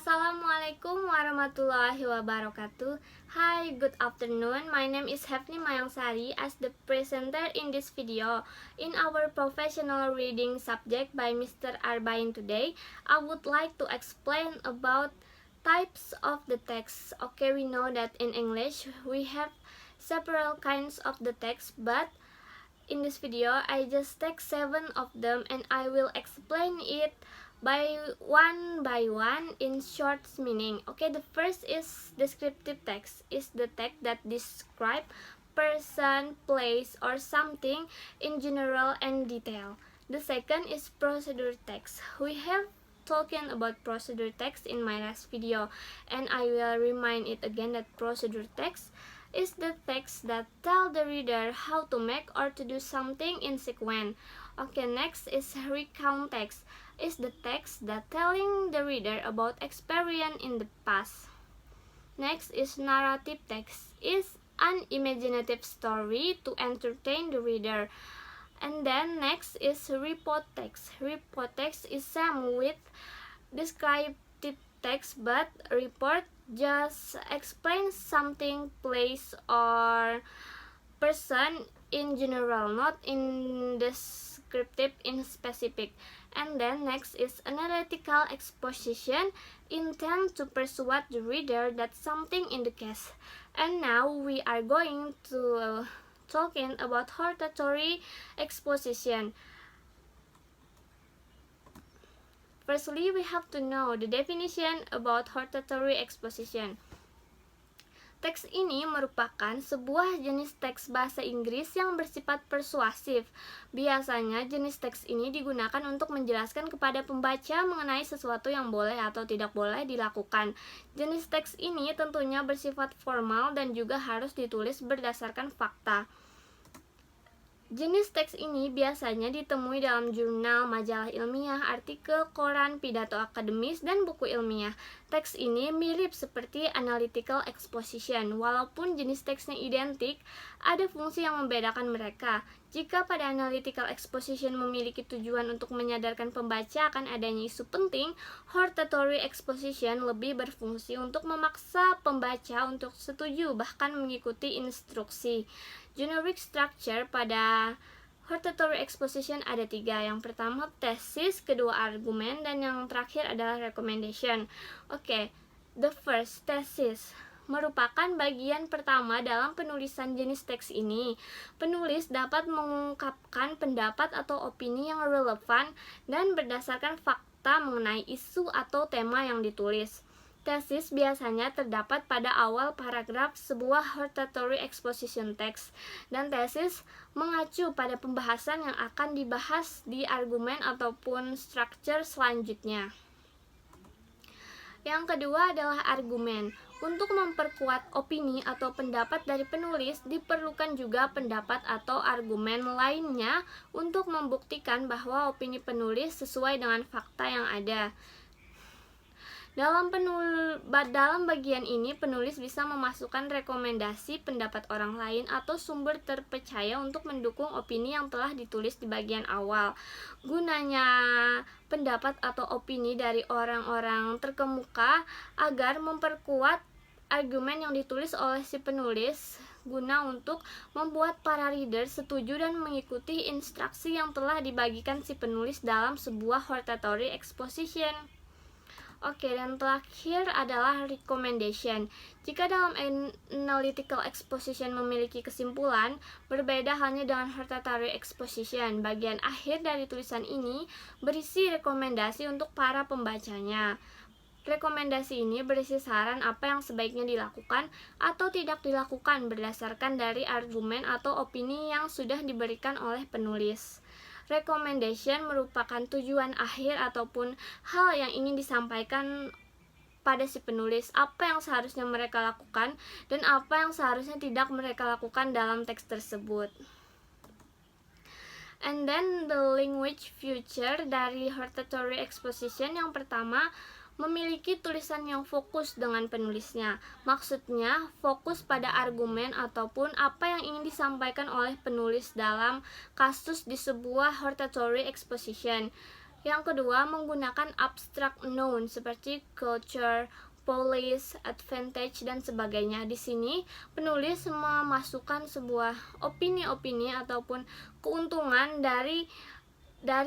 Assalamualaikum warahmatullahi wabarakatuh. Hi, good afternoon. My name is Hefni Mayangsari as the presenter in this video. In our professional reading subject by Mr. Arbain today, I would like to explain about types of the text. Okay, we know that in English we have several kinds of the text, but in this video I just take 7 of them and I will explain it by one in short meaning. Okay, the first is descriptive text, is the text that describe person, place, or something in general and detail. The second is procedure text. We have talking about procedure text in my last video, and I will remind it again that procedure text is the text that tell the reader how to make or to do something in sequence. Okay, next is recount text, is the text that telling the reader about experience in the past. Next is narrative text, is an imaginative story to entertain the reader. And then next is report text. Report text is same with descriptive text, but report just explains something, place, or person in general, not in descriptive in specific. And then next is analytical exposition, intend to persuade the reader that something in the case. And now we are going to talking about hortatory exposition. Firstly, we have to know the definition about hortatory exposition. Teks ini merupakan sebuah jenis teks bahasa Inggris yang bersifat persuasif. Biasanya jenis teks ini digunakan untuk menjelaskan kepada pembaca mengenai sesuatu yang boleh atau tidak boleh dilakukan. Jenis teks ini tentunya bersifat formal dan juga harus ditulis berdasarkan fakta. Jenis teks ini biasanya ditemui dalam jurnal, majalah ilmiah, artikel, koran, pidato akademis, dan buku ilmiah. Teks ini mirip seperti analytical exposition. Walaupun jenis teksnya identik, ada fungsi yang membedakan mereka. Jika pada analytical exposition memiliki tujuan untuk menyadarkan pembaca akan adanya isu penting, hortatory exposition lebih berfungsi untuk memaksa pembaca untuk setuju bahkan mengikuti instruksi. Generic structure pada hortatory exposition ada 3. Yang pertama tesis, kedua argumen, dan yang terakhir adalah recommendation. Oke, the first, tesis merupakan bagian pertama dalam penulisan jenis teks ini. Penulis dapat mengungkapkan pendapat atau opini yang relevan dan berdasarkan fakta mengenai isu atau tema yang ditulis. Tesis biasanya terdapat pada awal paragraf sebuah hortatory exposition text, dan tesis mengacu pada pembahasan yang akan dibahas di argumen ataupun structure selanjutnya. Yang kedua adalah argumen. Untuk memperkuat opini atau pendapat dari penulis, diperlukan juga pendapat atau argumen lainnya untuk membuktikan bahwa opini penulis sesuai dengan fakta yang ada. Dalam bagian ini, penulis bisa memasukkan rekomendasi pendapat orang lain atau sumber terpercaya untuk mendukung opini yang telah ditulis di bagian awal. Gunanya pendapat atau opini dari orang-orang terkemuka agar memperkuat argumen yang ditulis oleh si penulis, guna untuk membuat para reader setuju dan mengikuti instruksi yang telah dibagikan si penulis dalam sebuah hortatory exposition. Oke, dan terakhir adalah recommendation. Jika dalam analytical exposition memiliki kesimpulan, berbeda halnya dengan hortatory exposition. Bagian akhir dari tulisan ini berisi rekomendasi untuk para pembacanya. Rekomendasi ini berisi saran apa yang sebaiknya dilakukan atau tidak dilakukan berdasarkan dari argumen atau opini yang sudah diberikan oleh penulis. Recommendation merupakan tujuan akhir ataupun hal yang ingin disampaikan pada si penulis, apa yang seharusnya mereka lakukan dan apa yang seharusnya tidak mereka lakukan dalam teks tersebut. And then the language feature dari hortatory exposition yang pertama, memiliki tulisan yang fokus dengan penulisnya. Maksudnya, fokus pada argumen ataupun apa yang ingin disampaikan oleh penulis dalam kasus di sebuah hortatory exposition. Yang kedua, menggunakan abstract noun seperti culture, police, advantage, dan sebagainya. Di sini, penulis memasukkan sebuah opini-opini ataupun keuntungan dari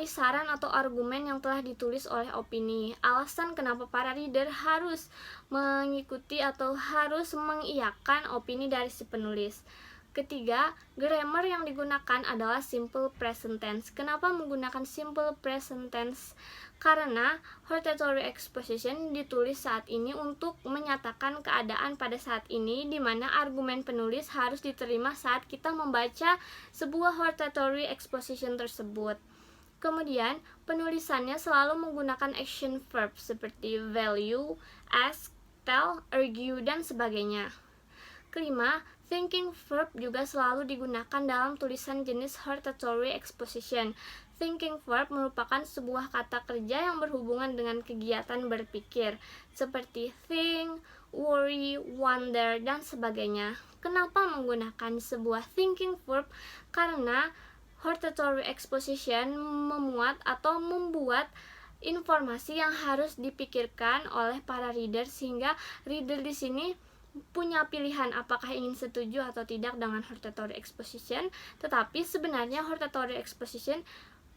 saran atau argumen yang telah ditulis oleh opini. Alasan kenapa para reader harus mengikuti atau harus mengiyakan opini dari si penulis. Ketiga, grammar yang digunakan adalah simple present tense. Kenapa menggunakan simple present tense? Karena hortatory exposition ditulis saat ini untuk menyatakan keadaan pada saat ini, di mana argumen penulis harus diterima saat kita membaca sebuah hortatory exposition tersebut. Kemudian, penulisannya selalu menggunakan action verb seperti value, ask, tell, argue, dan sebagainya. Kelima, thinking verb juga selalu digunakan dalam tulisan jenis hortatory exposition. Thinking verb merupakan sebuah kata kerja yang berhubungan dengan kegiatan berpikir, seperti think, worry, wonder, dan sebagainya. Kenapa menggunakan sebuah thinking verb? Karena hortatory exposition memuat atau membuat informasi yang harus dipikirkan oleh para reader, sehingga reader di sini punya pilihan apakah ingin setuju atau tidak dengan hortatory exposition. Tetapi sebenarnya hortatory exposition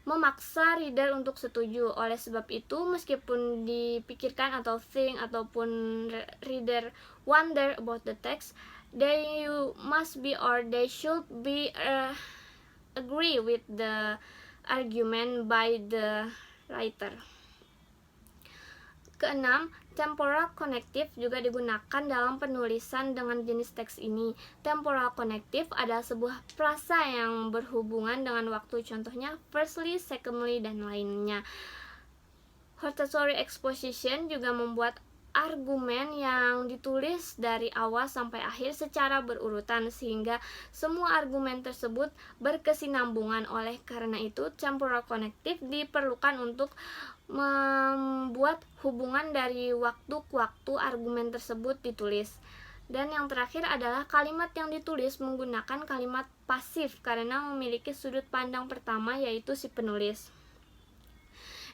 memaksa reader untuk setuju. Oleh sebab itu, meskipun dipikirkan atau think ataupun reader wonder about the text, they must be or they should be agree with the argument by the writer. Keenam, temporal connective juga digunakan dalam penulisan dengan jenis teks ini. Temporal connective adalah sebuah frasa yang berhubungan dengan waktu, contohnya firstly, secondly, dan lainnya. Hortatory exposition juga membuat argumen yang ditulis dari awal sampai akhir secara berurutan, sehingga semua argumen tersebut berkesinambungan. Oleh karena itu, temporal connective diperlukan untuk membuat hubungan dari waktu ke waktu argumen tersebut ditulis. Dan yang terakhir adalah kalimat yang ditulis menggunakan kalimat pasif karena memiliki sudut pandang pertama, yaitu si penulis.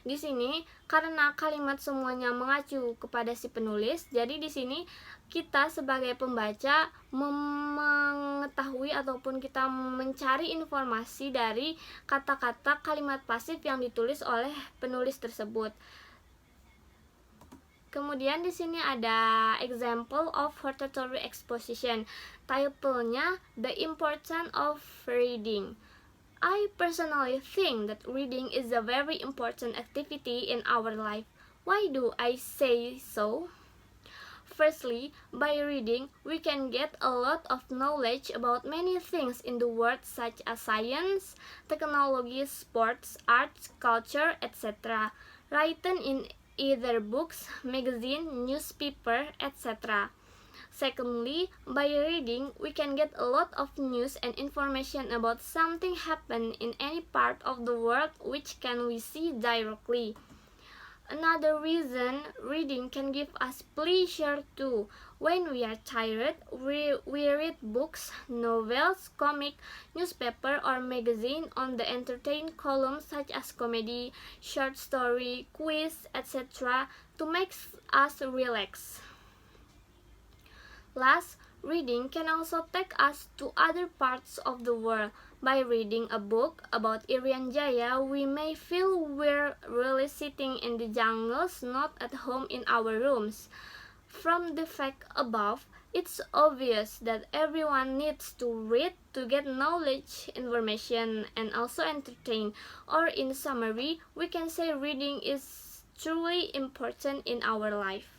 Di sini karena kalimat semuanya mengacu kepada si penulis, jadi di sini kita sebagai pembaca mengetahui ataupun kita mencari informasi dari kata-kata kalimat pasif yang ditulis oleh penulis tersebut. Kemudian di sini ada example of hortatory exposition. Title-nya The Importance of Reading. I personally think that reading is a very important activity in our life. Why do I say so? Firstly, by reading, we can get a lot of knowledge about many things in the world, such as science, technology, sports, arts, culture, etc., written in either books, magazine, newspaper, etc. Secondly, by reading, we can get a lot of news and information about something happen in any part of the world which can we see directly. Another reason reading can give us pleasure too. When we are tired, we read books, novels, comic, newspaper, or magazine on the entertain columns such as comedy, short story, quiz, etc. to make us relax. Last, reading can also take us to other parts of the world. By reading a book about Irian Jaya, we may feel we're really sitting in the jungles, not at home in our rooms. From the fact above, it's obvious that everyone needs to read to get knowledge, information, and also entertain. Or in summary, we can say reading is truly important in our life.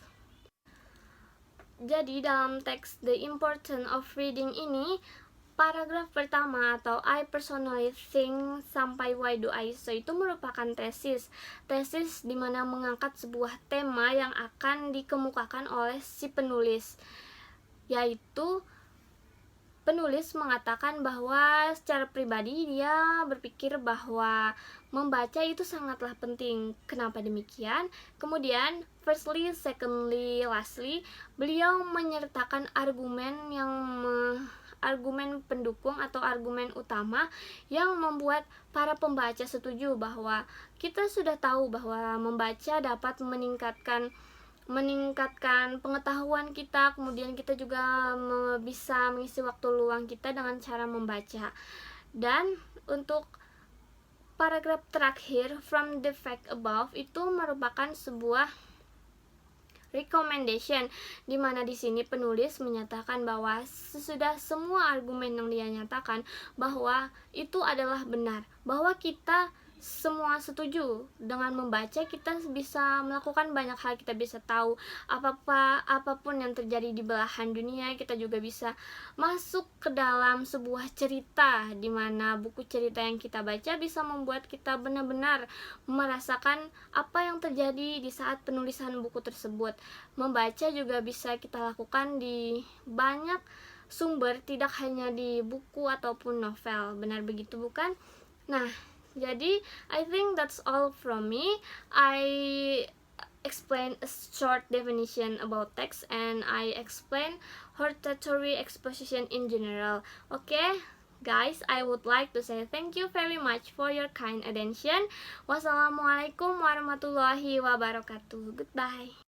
Jadi dalam teks The Importance of Reading ini, paragraf pertama atau I personally think sampai why do I so itu merupakan tesis di mana mengangkat sebuah tema yang akan dikemukakan oleh si penulis, yaitu penulis mengatakan bahwa secara pribadi dia berpikir bahwa membaca itu sangatlah penting. Kenapa demikian? Kemudian firstly, secondly, lastly, beliau menyertakan argumen yang argumen pendukung atau argumen utama yang membuat para pembaca setuju bahwa kita sudah tahu bahwa membaca dapat meningkatkan pengetahuan kita, kemudian kita juga bisa mengisi waktu luang kita dengan cara membaca. Dan untuk paragraf terakhir, from the fact above, itu merupakan sebuah recommendation, di mana di sini penulis menyatakan bahwa sesudah semua argumen yang dia nyatakan bahwa itu adalah benar, bahwa kita semua setuju dengan membaca kita bisa melakukan banyak hal, kita bisa tahu apapun yang terjadi di belahan dunia, kita juga bisa masuk ke dalam sebuah cerita, di mana buku cerita yang kita baca bisa membuat kita benar-benar merasakan apa yang terjadi di saat penulisan buku tersebut. Membaca juga bisa kita lakukan di banyak sumber, tidak hanya di buku ataupun novel. Benar begitu bukan? Nah, jadi I think that's all from me. I explain a short definition about text and I explain hortatory exposition in general. Okay, guys, I would like to say thank you very much for your kind attention. Wassalamualaikum warahmatullahi wabarakatuh. Goodbye.